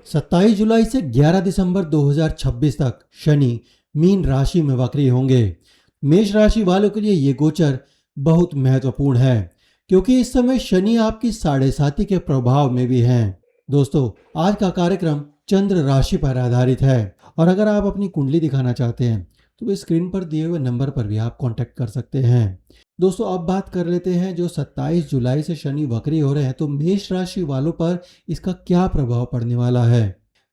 27 जुलाई से 11 दिसंबर 2026 तक शनि मीन राशि में वक्री होंगे। मेष राशि वालों के लिए ये गोचर बहुत महत्वपूर्ण है क्योंकि इस समय शनि आपकी साढ़े साथी के प्रभाव में भी हैं। दोस्तों, आज का कार्यक्रम चंद्र राशि पर आधारित है और अगर आप अपनी कुंडली दिखाना चाहते हैं तो स्क्रीन पर दिए हुए नंबर पर भी आप कांटेक्ट कर सकते हैं। दोस्तों, अब बात कर लेते हैं जो 27 जुलाई से शनि वक्री हो रहे हैं तो मेष राशि वालों पर इसका क्या प्रभाव पड़ने वाला है।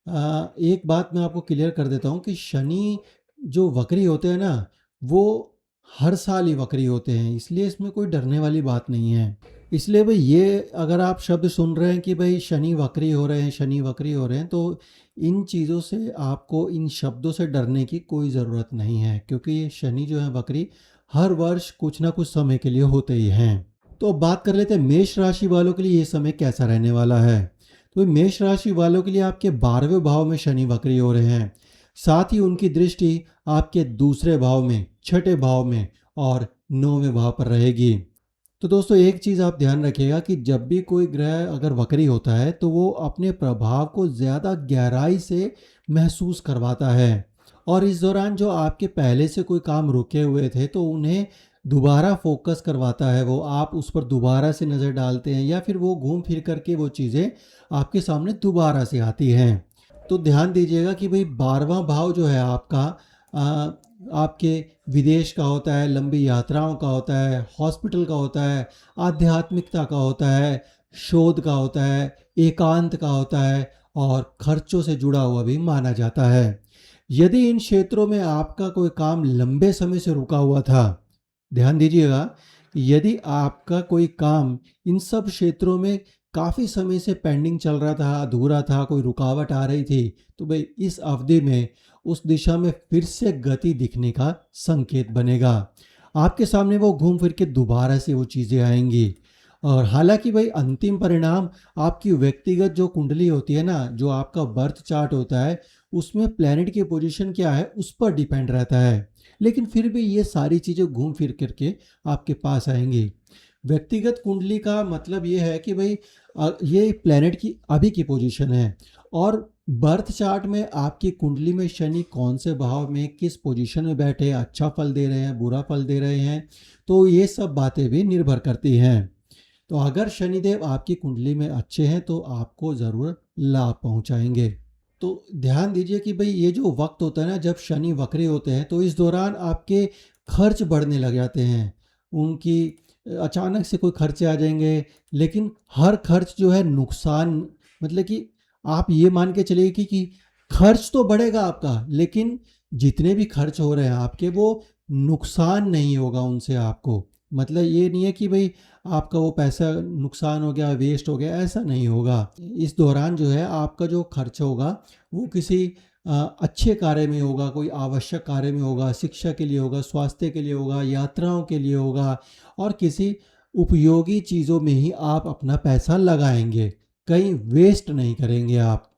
एक बात मैं आपको क्लियर कर देता हूँ कि शनि जो वक्री होते हैं ना, वो हर साल ही वक्री होते हैं, इसलिए इसमें कोई डरने वाली बात नहीं है। इसलिए भाई, ये अगर आप शब्द सुन रहे हैं कि भाई शनि वक्री हो रहे हैं, शनि वक्री हो रहे हैं, तो इन चीज़ों से आपको, इन शब्दों से डरने की कोई ज़रूरत नहीं है क्योंकि ये शनि जो है वक्री हर वर्ष कुछ ना कुछ समय के लिए होते ही हैं। तो अब बात कर लेते हैं मेष राशि वालों के लिए ये समय कैसा रहने वाला है। तो मेष राशि वालों के लिए आपके 12वें भाव में शनि वक्री हो रहे हैं, साथ ही उनकी दृष्टि आपके दूसरे भाव में, छठे भाव में और 9वें भाव पर रहेगी। तो दोस्तों, एक चीज़ आप ध्यान रखिएगा कि जब भी कोई ग्रह अगर वक्री होता है तो वो अपने प्रभाव को ज़्यादा गहराई से महसूस करवाता है और इस दौरान जो आपके पहले से कोई काम रुके हुए थे तो उन्हें दोबारा फोकस करवाता है। वो आप उस पर दोबारा से नज़र डालते हैं या फिर वो घूम फिर करके वो चीज़ें आपके सामने दोबारा से आती हैं। तो ध्यान दीजिएगा कि भाई 12वां भाव जो है आपका, आपके विदेश का होता है, लंबी यात्राओं का होता है, हॉस्पिटल का होता है, आध्यात्मिकता का होता है, शोध का होता है, एकांत का होता है और खर्चों से जुड़ा हुआ भी माना जाता है। यदि इन क्षेत्रों में आपका कोई काम लंबे समय से रुका हुआ था, ध्यान दीजिएगा, यदि आपका कोई काम इन सब क्षेत्रों में काफ़ी समय से पेंडिंग चल रहा था, अधूरा था, कोई रुकावट आ रही थी, तो भाई इस अवधि में उस दिशा में फिर से गति दिखने का संकेत बनेगा। आपके सामने वो घूम फिर के दोबारा से वो चीज़ें आएंगी। और हालांकि भाई अंतिम परिणाम आपकी व्यक्तिगत जो कुंडली होती है ना, जो आपका बर्थ चार्ट होता है, उसमें प्लैनेट की पोजीशन क्या है उस पर डिपेंड रहता है, लेकिन फिर भी ये सारी चीज़ें घूम फिर करके आपके पास आएंगी। व्यक्तिगत कुंडली का मतलब ये है कि भाई ये प्लैनेट की अभी की पोजीशन है और बर्थ चार्ट में आपकी कुंडली में शनि कौन से भाव में, किस पोजीशन में बैठे, अच्छा फल दे रहे हैं, बुरा फल दे रहे हैं, तो ये सब बातें भी निर्भर करती हैं। तो अगर शनिदेव आपकी कुंडली में अच्छे हैं तो आपको ज़रूर लाभ पहुंचाएंगे। तो ध्यान दीजिए कि भाई ये जो वक्त होता है ना, जब शनि वक्री होते हैं तो इस दौरान आपके खर्च बढ़ने लग जाते हैं। उनकी अचानक से कोई खर्चे आ जाएंगे, लेकिन हर खर्च जो है नुकसान, मतलब कि आप ये मान के चलिए कि खर्च तो बढ़ेगा आपका, लेकिन जितने भी खर्च हो रहे हैं आपके, वो नुकसान नहीं होगा उनसे आपको। मतलब ये नहीं है कि भाई आपका वो पैसा नुकसान हो गया, वेस्ट हो गया, ऐसा नहीं होगा। इस दौरान जो है आपका जो खर्च होगा वो किसी अच्छे कार्य में होगा, कोई आवश्यक कार्य में होगा, शिक्षा के लिए होगा, स्वास्थ्य के लिए होगा, यात्राओं के लिए होगा और किसी उपयोगी चीज़ों में ही आप अपना पैसा लगाएंगे, कहीं वेस्ट नहीं करेंगे आप।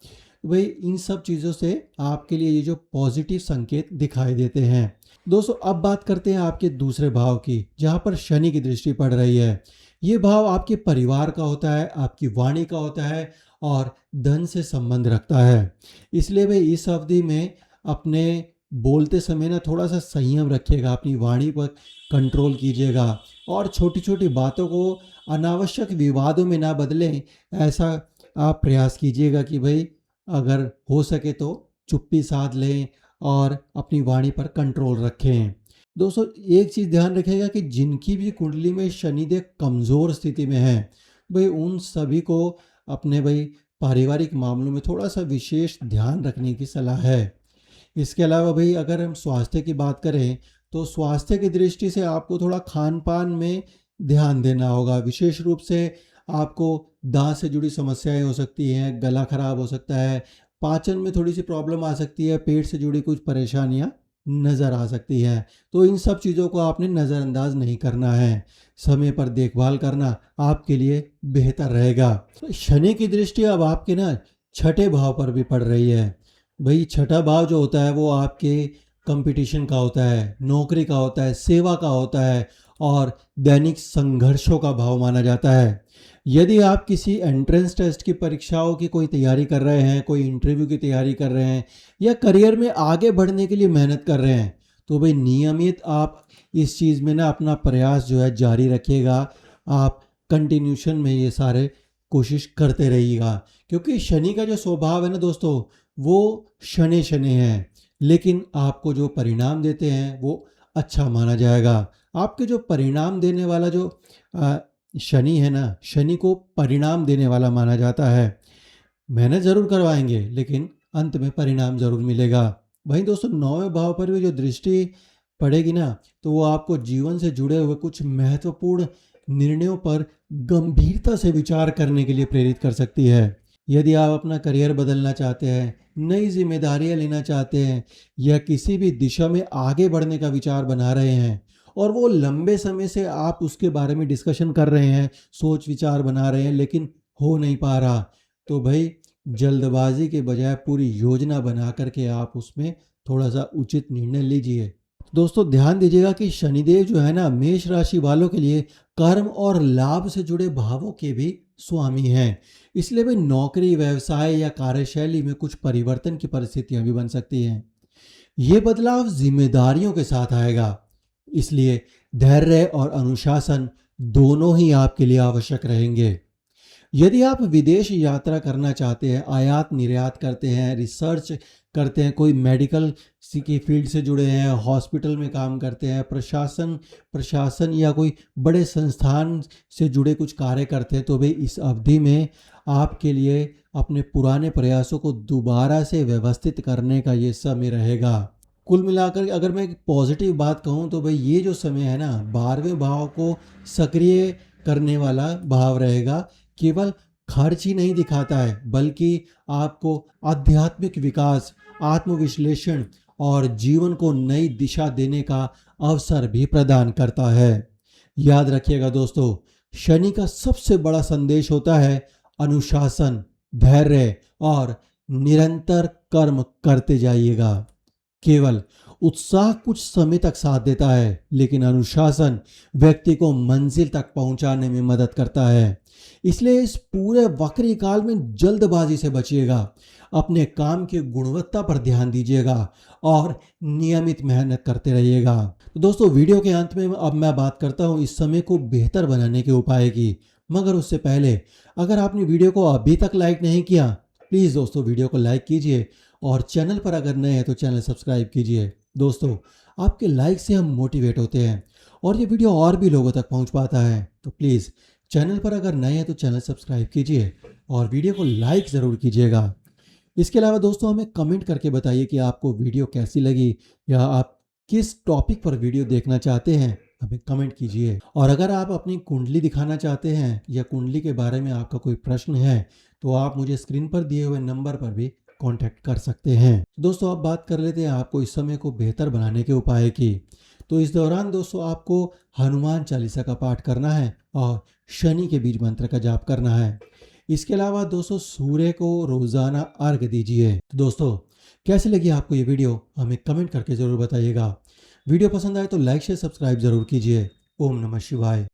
भाई इन सब चीज़ों से आपके लिए ये जो पॉजिटिव संकेत दिखाई देते हैं। दोस्तों, अब बात करते हैं आपके दूसरे भाव की, जहाँ पर शनि की दृष्टि पड़ रही है। ये भाव आपके परिवार का होता है, आपकी वाणी का होता है और धन से संबंध रखता है। इसलिए भाई इस अवधि में अपने बोलते समय ना थोड़ा सा संयम रखिएगा, अपनी वाणी पर कंट्रोल कीजिएगा और छोटी छोटी बातों को अनावश्यक विवादों में ना बदलें। ऐसा आप प्रयास कीजिएगा कि भाई अगर हो सके तो चुप्पी साध लें और अपनी वाणी पर कंट्रोल रखें। दोस्तों, एक चीज़ ध्यान रखिएगा कि जिनकी भी कुंडली में शनिदेव कमज़ोर स्थिति में है, भाई उन सभी को अपने भाई पारिवारिक मामलों में थोड़ा सा विशेष ध्यान रखने की सलाह है। इसके अलावा भाई अगर हम स्वास्थ्य की बात करें तो स्वास्थ्य की दृष्टि से आपको थोड़ा खान पान में ध्यान देना होगा। विशेष रूप से आपको दांत से जुड़ी समस्याएं हो सकती हैं, गला खराब हो सकता है, पाचन में थोड़ी सी प्रॉब्लम आ सकती है, पेट से जुड़ी कुछ परेशानियां नज़र आ सकती है। तो इन सब चीज़ों को आपने नज़रअंदाज नहीं करना है, समय पर देखभाल करना आपके लिए बेहतर रहेगा। तो शनि की दृष्टि अब आपके ना छठे भाव पर भी पड़ रही है। भाई छठा भाव जो होता है वो आपके कंपटीशन का होता है, नौकरी का होता है, सेवा का होता है और दैनिक संघर्षों का भाव माना जाता है। यदि आप किसी एंट्रेंस टेस्ट की परीक्षाओं की कोई तैयारी कर रहे हैं, कोई इंटरव्यू की तैयारी कर रहे हैं या करियर में आगे बढ़ने के लिए मेहनत कर रहे हैं, तो भाई नियमित आप इस चीज़ में ना अपना प्रयास जो है जारी रखिएगा। आप कंटिन्यूशन में ये सारे कोशिश करते रहिएगा, क्योंकि शनि का जो स्वभाव है ना दोस्तों, वो शनि शनि है, लेकिन आपको जो परिणाम देते हैं वो अच्छा माना जाएगा। आपके जो परिणाम देने वाला जो शनि है ना, शनि को परिणाम देने वाला माना जाता है। मेहनत ज़रूर करवाएंगे लेकिन अंत में परिणाम ज़रूर मिलेगा। वहीं दोस्तों 9वें भाव पर भी जो दृष्टि पड़ेगी ना, तो वो आपको जीवन से जुड़े हुए कुछ महत्वपूर्ण निर्णयों पर गंभीरता से विचार करने के लिए प्रेरित कर सकती है। यदि आप अपना करियर बदलना चाहते हैं, नई जिम्मेदारियां लेना चाहते हैं या किसी भी दिशा में आगे बढ़ने का विचार बना रहे हैं और वो लंबे समय से आप उसके बारे में डिस्कशन कर रहे हैं, सोच विचार बना रहे हैं, लेकिन हो नहीं पा रहा, तो भाई जल्दबाजी के बजाय पूरी योजना बना करके आप उसमें थोड़ा सा उचित निर्णय लीजिए। दोस्तों ध्यान दीजिएगा कि शनिदेव जो है ना, मेष राशि वालों के लिए कर्म और लाभ से जुड़े भावों के भी स्वामी हैं। इसलिए वे नौकरी, व्यवसाय या कार्यशैली में कुछ परिवर्तन की परिस्थितियां भी बन सकती हैं। ये बदलाव जिम्मेदारियों के साथ आएगा, इसलिए धैर्य और अनुशासन दोनों ही आपके लिए आवश्यक रहेंगे। यदि आप विदेश यात्रा करना चाहते हैं, आयात निर्यात करते हैं, रिसर्च करते हैं, कोई मेडिकल की फील्ड से जुड़े हैं, हॉस्पिटल में काम करते हैं, प्रशासन या कोई बड़े संस्थान से जुड़े कुछ कार्य करते हैं, तो भाई इस अवधि में आपके लिए अपने पुराने प्रयासों को दोबारा से व्यवस्थित करने का ये समय रहेगा। कुल मिलाकर अगर मैं एक पॉजिटिव बात कहूँ तो भाई ये जो समय है ना, 12वें भाव को सक्रिय करने वाला भाव रहेगा। केवल खर्च ही नहीं दिखाता है, बल्कि आपको आध्यात्मिक विकास, आत्मविश्लेषण और जीवन को नई दिशा देने का अवसर भी प्रदान करता है। याद रखिएगा दोस्तों, शनि का सबसे बड़ा संदेश होता है अनुशासन, धैर्य और निरंतर कर्म करते जाइएगा। केवल उत्साह कुछ समय तक साथ देता है, लेकिन अनुशासन व्यक्ति को मंजिल तक पहुंचाने में मदद करता है। इसलिए इस पूरे वक्री काल में जल्दबाजी से बचिएगा, अपने काम की गुणवत्ता पर ध्यान दीजिएगा और नियमित मेहनत करते रहिएगा। तो दोस्तों वीडियो के अंत में अब मैं बात करता हूँ इस समय को बेहतर बनाने के उपाय की, मगर उससे पहले अगर आपने वीडियो को अभी तक लाइक नहीं किया, प्लीज़ दोस्तों वीडियो को लाइक कीजिए और चैनल पर अगर नए हैं तो चैनल सब्सक्राइब कीजिए। दोस्तों आपके लाइक से हम मोटिवेट होते हैं और ये वीडियो और भी लोगों तक पहुंच पाता है, तो प्लीज़ चैनल पर अगर नए हैं तो चैनल सब्सक्राइब कीजिए और वीडियो को लाइक ज़रूर कीजिएगा। इसके अलावा दोस्तों हमें कमेंट करके बताइए कि आपको वीडियो कैसी लगी या आप किस टॉपिक पर वीडियो देखना चाहते हैं, हमें कमेंट कीजिए। और अगर आप अपनी कुंडली दिखाना चाहते हैं या कुंडली के बारे में आपका कोई प्रश्न है, तो आप मुझे स्क्रीन पर दिए हुए नंबर पर भी कांटेक्ट कर सकते हैं। दोस्तों अब बात कर लेते हैं आपको इस समय को बेहतर बनाने के उपाय की। तो इस दौरान दोस्तों आपको हनुमान चालीसा का पाठ करना है और शनि के बीज मंत्र का जाप करना है। इसके अलावा दोस्तों सूर्य को रोजाना अर्घ दीजिए। तो दोस्तों कैसी लगी आपको ये वीडियो, हमें कमेंट करके जरूर बताइएगा। वीडियो पसंद आए तो लाइक शेयर सब्सक्राइब जरूर कीजिए। ओम नमः शिवाय।